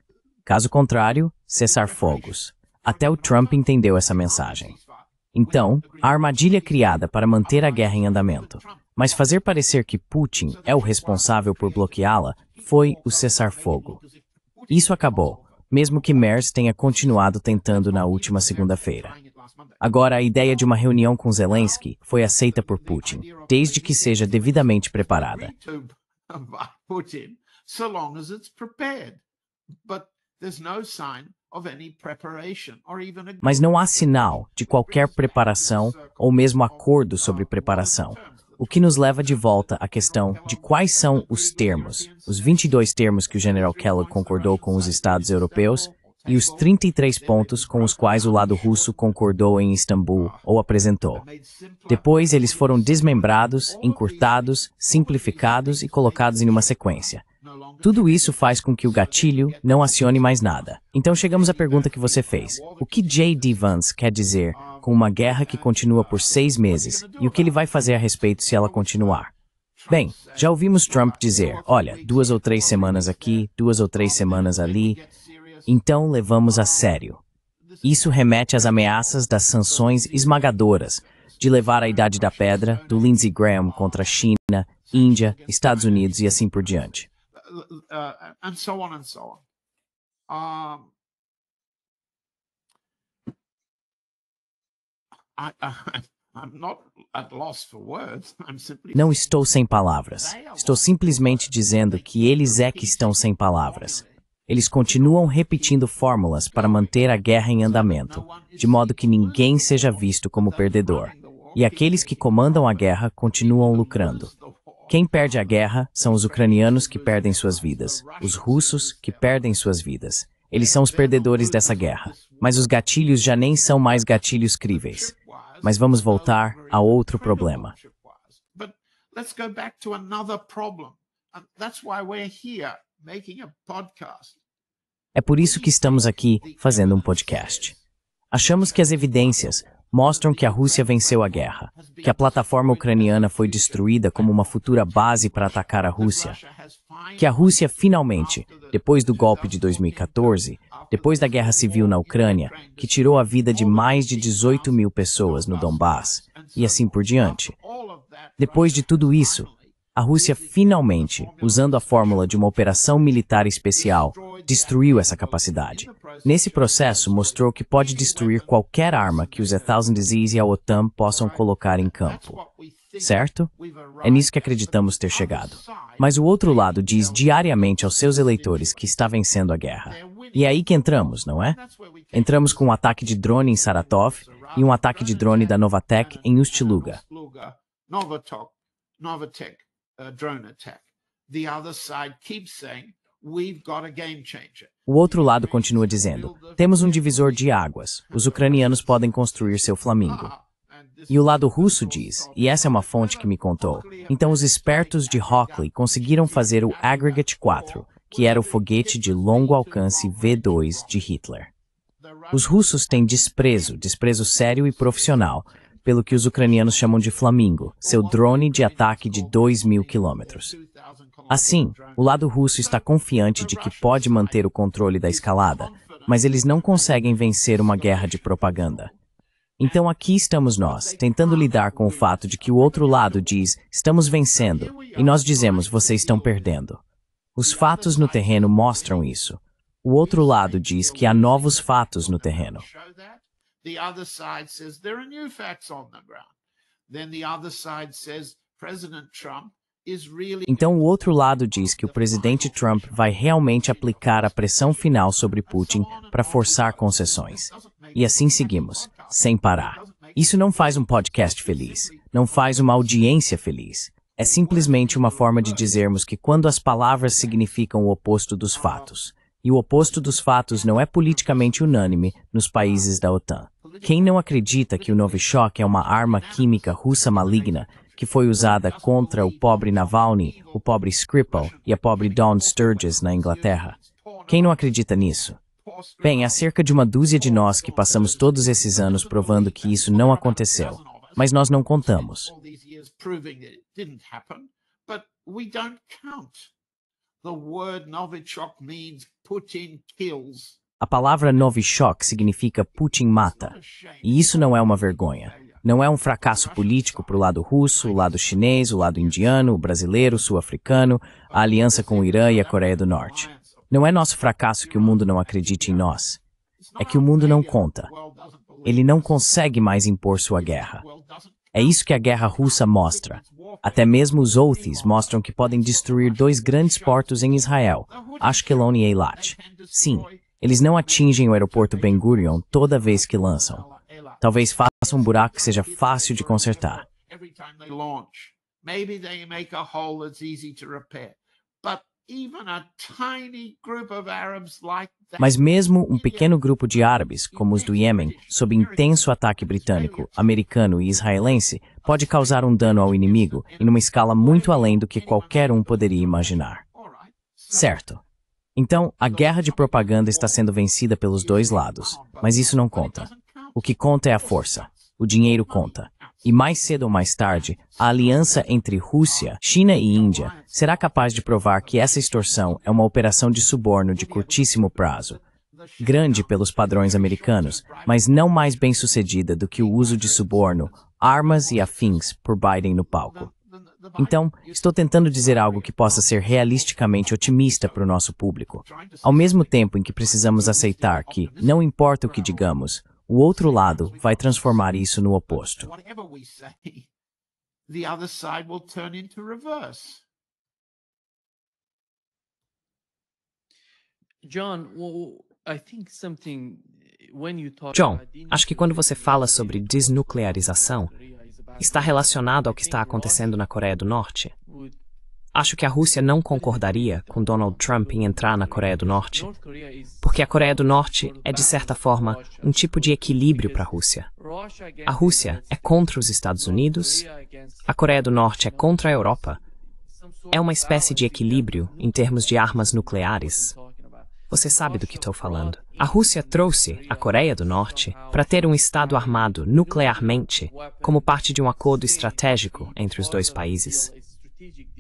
Caso contrário, cessar-fogos. Até o Trump entendeu essa mensagem. Então, a armadilha criada para manter a guerra em andamento, mas fazer parecer que Putin é o responsável por bloqueá-la, foi o cessar-fogo. Isso acabou, mesmo que Merz tenha continuado tentando na última segunda-feira. Agora, a ideia de uma reunião com Zelensky foi aceita por Putin, desde que seja devidamente preparada. Mas não há sinal de qualquer preparação ou mesmo acordo sobre preparação, o que nos leva de volta à questão de quais são os termos, os 22 termos que o General Kellogg concordou com os Estados europeus e os 33 pontos com os quais o lado russo concordou em Istambul ou apresentou. Depois eles foram desmembrados, encurtados, simplificados e colocados em uma sequência. Tudo isso faz com que o gatilho não acione mais nada. Então chegamos à pergunta que você fez. O que J.D. Vance quer dizer com uma guerra que continua por 6 meses e o que ele vai fazer a respeito se ela continuar? Bem, já ouvimos Trump dizer, olha, 2 ou 3 semanas aqui, 2 ou 3 semanas ali. Então levamos a sério. Isso remete às ameaças das sanções esmagadoras de levar a idade da pedra do Lindsey Graham contra a China, Índia, Estados Unidos e assim por diante. And so on and so on. I'm not at loss for words. I'm simply... Não estou sem palavras. Estou simplesmente dizendo que eles é que estão sem palavras. Eles continuam repetindo fórmulas para manter a guerra em andamento, de modo que ninguém seja visto como perdedor. E aqueles que comandam a guerra continuam lucrando. Quem perde a guerra são os ucranianos que perdem suas vidas, os russos que perdem suas vidas. Eles são os perdedores dessa guerra. Mas os gatilhos já nem são mais gatilhos críveis. Mas vamos voltar a outro problema. É por isso que estamos aqui fazendo um podcast. Achamos que as evidências mostram que a Rússia venceu a guerra, que a plataforma ucraniana foi destruída como uma futura base para atacar a Rússia, que a Rússia finalmente, depois do golpe de 2014, depois da guerra civil na Ucrânia, que tirou a vida de mais de 18 mil pessoas no Donbass, e assim por diante. Depois de tudo isso, a Rússia finalmente, usando a fórmula de uma operação militar especial, destruiu essa capacidade. Nesse processo, mostrou que pode destruir qualquer arma que os Thousand Disease e a OTAN possam colocar em campo. Certo? É nisso que acreditamos ter chegado. Mas o outro lado diz diariamente aos seus eleitores que está vencendo a guerra. E é aí que entramos, não é? Entramos com um ataque de drone em Saratov e um ataque de drone da Novatek em Ust-Luga. Drone attack. The other side keeps saying, we've got a game changer. O outro lado continua dizendo, temos um divisor de águas, os ucranianos podem construir seu Flamingo. E o lado russo diz, e essa é uma fonte que me contou, então os espertos de Hockley conseguiram fazer o Aggregate 4, que era o foguete de longo alcance V2 de Hitler. Os russos têm desprezo sério e profissional, pelo que os ucranianos chamam de Flamingo, seu drone de ataque de 2.000 quilômetros. Assim, o lado russo está confiante de que pode manter o controle da escalada, mas eles não conseguem vencer uma guerra de propaganda. Então aqui estamos nós, tentando lidar com o fato de que o outro lado diz, estamos vencendo, e nós dizemos, vocês estão perdendo. Os fatos no terreno mostram isso. O outro lado diz que há novos fatos no terreno. Então o outro lado diz que o presidente Trump vai realmente aplicar a pressão final sobre Putin para forçar concessões. E assim seguimos, sem parar. Isso não faz um podcast feliz, não faz uma audiência feliz. É simplesmente uma forma de dizermos que quando as palavras significam o oposto dos fatos, e o oposto dos fatos não é politicamente unânime nos países da OTAN. Quem não acredita que o Novichok é uma arma química russa maligna que foi usada contra o pobre Navalny, o pobre Skripal e a pobre Dawn Sturges na Inglaterra? Quem não acredita nisso? Bem, há cerca de uma dúzia de nós que passamos todos esses anos provando que isso não aconteceu, mas nós não contamos. A palavra Novichok significa Putin mata, e isso não é uma vergonha. Não é um fracasso político para o lado russo, o lado chinês, o lado indiano, o brasileiro, o sul-africano, a aliança com o Irã e a Coreia do Norte. Não é nosso fracasso que o mundo não acredite em nós. É que o mundo não conta. Ele não consegue mais impor sua guerra. É isso que a guerra russa mostra. Até mesmo os Houthis mostram que podem destruir 2 grandes portos em Israel, Ashkelon e Eilat. Sim, eles não atingem o aeroporto Ben Gurion toda vez que lançam. Talvez faça um buraco que seja fácil de consertar. Mas mesmo um pequeno grupo de árabes, como os do Iêmen, sob intenso ataque britânico, americano e israelense, pode causar um dano ao inimigo em uma escala muito além do que qualquer um poderia imaginar. Certo. Então, a guerra de propaganda está sendo vencida pelos dois lados, mas isso não conta. O que conta é a força. O dinheiro conta. E mais cedo ou mais tarde, a aliança entre Rússia, China e Índia será capaz de provar que essa extorsão é uma operação de suborno de curtíssimo prazo. Grande pelos padrões americanos, mas não mais bem-sucedida do que o uso de suborno, armas e afins por Biden no palco. Então, estou tentando dizer algo que possa ser realisticamente otimista para o nosso público. Ao mesmo tempo em que precisamos aceitar que, não importa o que digamos, o outro lado vai transformar isso no oposto. John, acho que quando você fala sobre desnuclearização, está relacionado ao que está acontecendo na Coreia do Norte. Acho que a Rússia não concordaria com Donald Trump em entrar na Coreia do Norte, porque a Coreia do Norte é, de certa forma, um tipo de equilíbrio para a Rússia. A Rússia é contra os Estados Unidos, a Coreia do Norte é contra a Europa. É uma espécie de equilíbrio em termos de armas nucleares. Você sabe do que estou falando. A Rússia trouxe a Coreia do Norte para ter um Estado armado nuclearmente como parte de um acordo estratégico entre os dois países.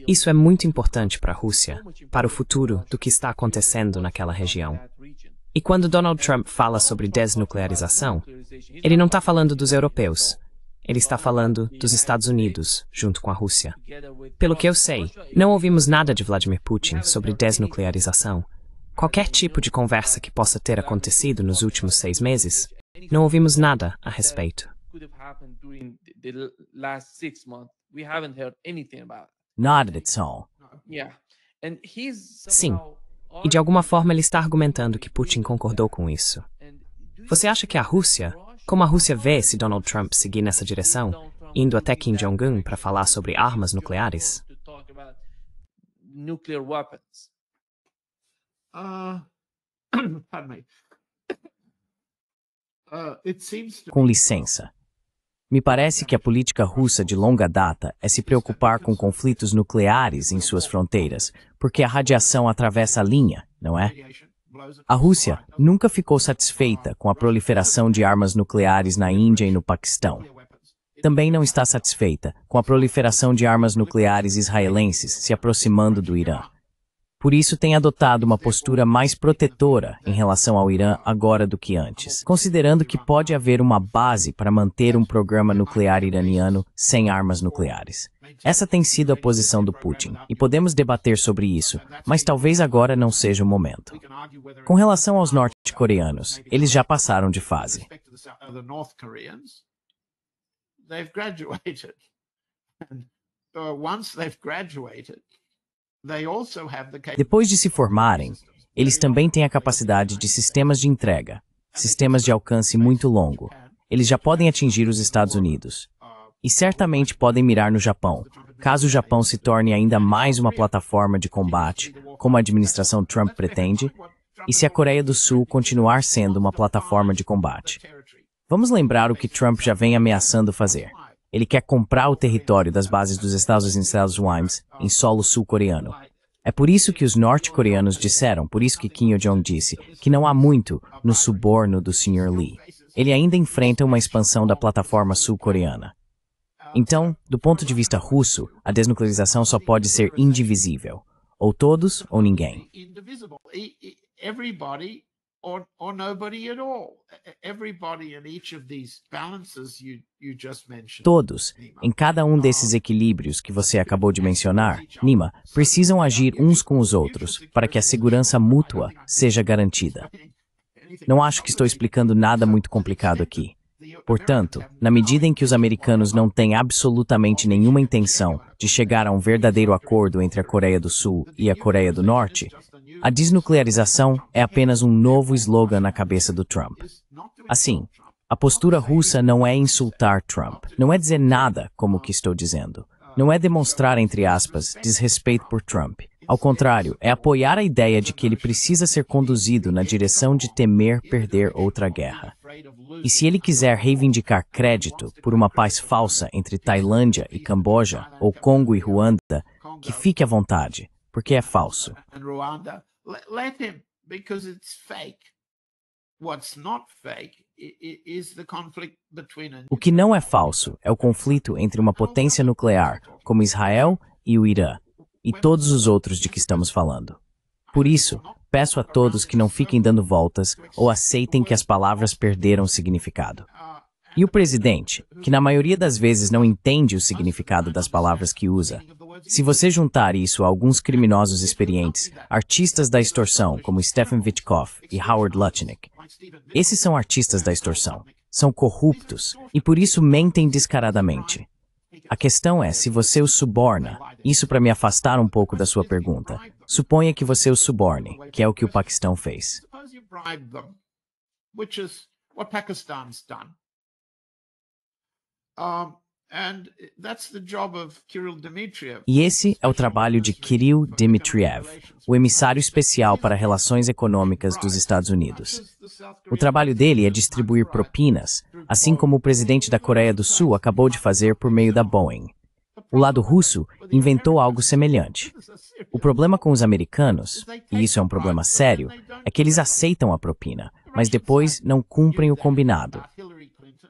Isso é muito importante para a Rússia, para o futuro do que está acontecendo naquela região. E quando Donald Trump fala sobre desnuclearização, ele não está falando dos europeus. Ele está falando dos Estados Unidos, junto com a Rússia. Pelo que eu sei, não ouvimos nada de Vladimir Putin sobre desnuclearização. Qualquer tipo de conversa que possa ter acontecido nos últimos 6 meses, não ouvimos nada a respeito. Nada at all. Sim, e de alguma forma ele está argumentando que Putin concordou com isso. Você acha que a Rússia, como a Rússia vê se Donald Trump seguir nessa direção, indo até Kim Jong-un para falar sobre armas nucleares? Com licença. Me parece que a política russa de longa data é se preocupar com conflitos nucleares em suas fronteiras, porque a radiação atravessa a linha, não é? A Rússia nunca ficou satisfeita com a proliferação de armas nucleares na Índia e no Paquistão. Também não está satisfeita com a proliferação de armas nucleares israelenses se aproximando do Irã. Por isso tem adotado uma postura mais protetora em relação ao Irã agora do que antes, considerando que pode haver uma base para manter um programa nuclear iraniano sem armas nucleares. Essa tem sido a posição do Putin, e podemos debater sobre isso, mas talvez agora não seja o momento. Com relação aos norte-coreanos, eles já passaram de fase. Depois de se formarem, eles também têm a capacidade de sistemas de entrega, sistemas de alcance muito longo. Eles já podem atingir os Estados Unidos. E certamente podem mirar no Japão, caso o Japão se torne ainda mais uma plataforma de combate, como a administração Trump pretende, e se a Coreia do Sul continuar sendo uma plataforma de combate. Vamos lembrar o que Trump já vem ameaçando fazer. Ele quer comprar o território das bases dos Estados Unidos em solo sul-coreano. É por isso que os norte-coreanos disseram, por isso que Kim Yo-jong disse, que não há muito no suborno do Sr. Lee. Ele ainda enfrenta uma expansão da plataforma sul-coreana. Então, do ponto de vista russo, a desnuclearização só pode ser indivisível. Ou todos, ou ninguém. Or nobody at all. Everybody in each of these balances you just mentioned. Todos, em cada um desses equilíbrios que você acabou de mencionar, Nima, precisam agir uns com os outros para que a segurança mútua seja garantida. Não acho que estou explicando nada muito complicado aqui. Portanto, na medida em que os americanos não têm absolutamente nenhuma intenção de chegar a um verdadeiro acordo entre a Coreia do Sul e a Coreia do Norte, a desnuclearização é apenas um novo slogan na cabeça do Trump. Assim, a postura russa não é insultar Trump, não é dizer nada como o que estou dizendo, não é demonstrar, entre aspas, desrespeito por Trump. Ao contrário, é apoiar a ideia de que ele precisa ser conduzido na direção de temer perder outra guerra. E se ele quiser reivindicar crédito por uma paz falsa entre Tailândia e Camboja, ou Congo e Ruanda, que fique à vontade, porque é falso. Let him, because it's fake. What's not fake is the conflict between. O que não é falso é o conflito entre uma potência nuclear, como Israel e o Irã, e todos os outros de que estamos falando. Por isso, peço a todos que não fiquem dando voltas ou aceitem que as palavras perderam significado. E o presidente, que na maioria das vezes não entende o significado das palavras que usa, se você juntar isso a alguns criminosos experientes, artistas da extorsão como Stephen Witkoff e Howard Lutnick, esses são artistas da extorsão, são corruptos e por isso mentem descaradamente. A questão é se você os suborna, isso para me afastar um pouco da sua pergunta. Suponha que você os suborne, que é o que o Paquistão fez. E esse é o trabalho de Kirill Dmitriev, o emissário especial para relações econômicas dos Estados Unidos. O trabalho dele é distribuir propinas, assim como o presidente da Coreia do Sul acabou de fazer por meio da Boeing. O lado russo inventou algo semelhante. O problema com os americanos, e isso é um problema sério, é que eles aceitam a propina, mas depois não cumprem o combinado.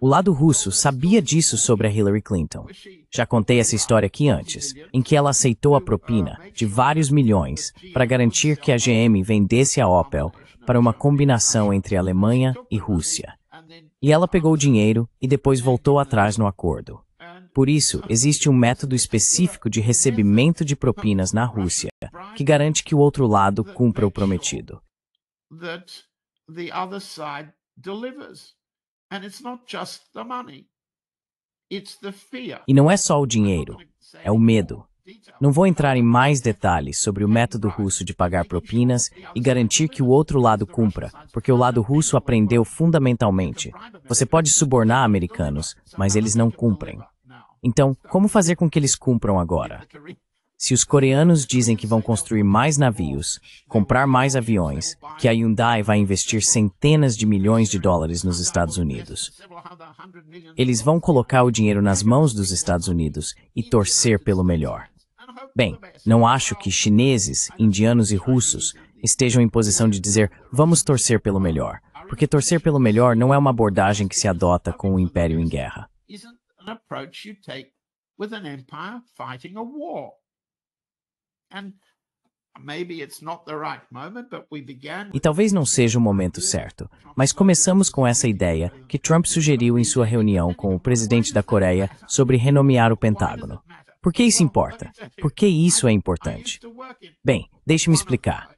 O lado russo sabia disso sobre a Hillary Clinton. Já contei essa história aqui antes, em que ela aceitou a propina de vários milhões para garantir que a GM vendesse a Opel para uma combinação entre Alemanha e Rússia. E ela pegou o dinheiro e depois voltou atrás no acordo. Por isso, existe um método específico de recebimento de propinas na Rússia, que garante que o outro lado cumpra o prometido. E não é só o dinheiro, é o medo. Não vou entrar em mais detalhes sobre o método russo de pagar propinas e garantir que o outro lado cumpra, porque o lado russo aprendeu fundamentalmente. Você pode subornar americanos, mas eles não cumprem. Então, como fazer com que eles cumpram agora? Se os coreanos dizem que vão construir mais navios, comprar mais aviões, que a Hyundai vai investir centenas de milhões de dólares nos Estados Unidos, eles vão colocar o dinheiro nas mãos dos Estados Unidos e torcer pelo melhor. Bem, não acho que chineses, indianos e russos estejam em posição de dizer, vamos torcer pelo melhor. Porque torcer pelo melhor não é uma abordagem que se adota com o império em guerra. E talvez não seja o momento certo, mas começamos com essa ideia que Trump sugeriu em sua reunião com o presidente da Coreia sobre renomear o Pentágono. Por que isso importa? Por que isso é importante? Bem, deixe-me explicar.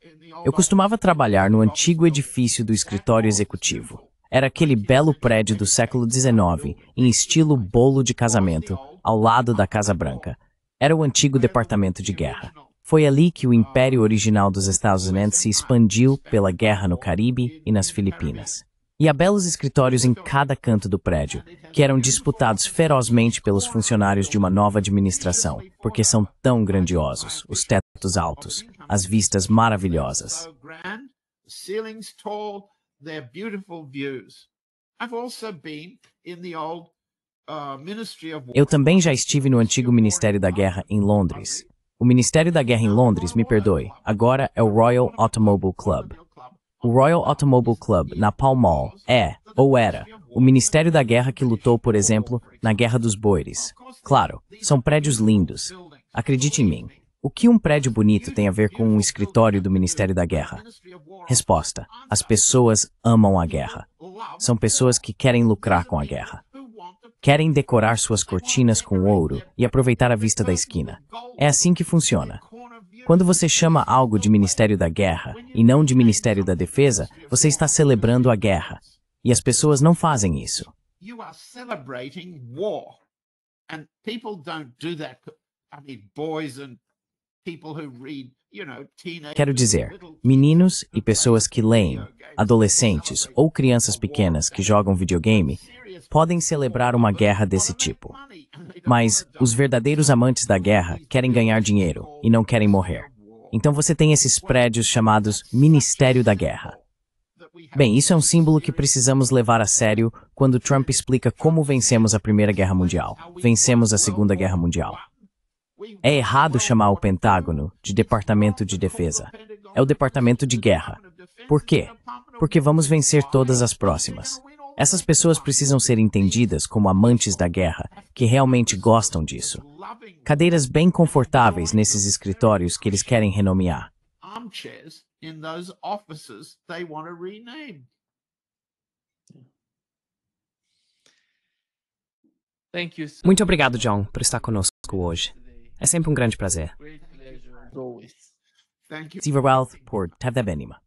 Eu costumava trabalhar no antigo edifício do escritório executivo. Era aquele belo prédio do século XIX, em estilo bolo de casamento, ao lado da Casa Branca. Era o antigo departamento de guerra. Foi ali que o império original dos Estados Unidos se expandiu pela guerra no Caribe e nas Filipinas. E há belos escritórios em cada canto do prédio, que eram disputados ferozmente pelos funcionários de uma nova administração, porque são tão grandiosos, os tetos altos, as vistas maravilhosas. Eu também já estive no antigo Ministério da Guerra em Londres. O Ministério da Guerra em Londres, me perdoe, agora é o Royal Automobile Club. O Royal Automobile Club, na Pall Mall, ou era, o Ministério da Guerra que lutou, por exemplo, na Guerra dos Boeres. Claro, são prédios lindos. Acredite em mim. O que um prédio bonito tem a ver com um escritório do Ministério da Guerra? Resposta: as pessoas amam a guerra. São pessoas que querem lucrar com a guerra. Querem decorar suas cortinas com ouro e aproveitar a vista da esquina. É assim que funciona. Quando você chama algo de Ministério da Guerra e não de Ministério da Defesa, você está celebrando a guerra. E as pessoas não fazem isso. Quero dizer, meninos e pessoas que leem, adolescentes ou crianças pequenas que jogam videogame, podem celebrar uma guerra desse tipo. Mas os verdadeiros amantes da guerra querem ganhar dinheiro e não querem morrer. Então você tem esses prédios chamados Ministério da Guerra. Bem, isso é um símbolo que precisamos levar a sério quando Trump explica como vencemos a Primeira Guerra Mundial, vencemos a Segunda Guerra Mundial. É errado chamar o Pentágono de Departamento de Defesa. É o Departamento de Guerra. Por quê? Porque vamos vencer todas as próximas. Essas pessoas precisam ser entendidas como amantes da guerra, que realmente gostam disso. Cadeiras bem confortáveis nesses escritórios que eles querem renomear. Muito obrigado, John, por estar conosco hoje. É sempre um grande prazer. Ziva Ralph por Tavda Benima.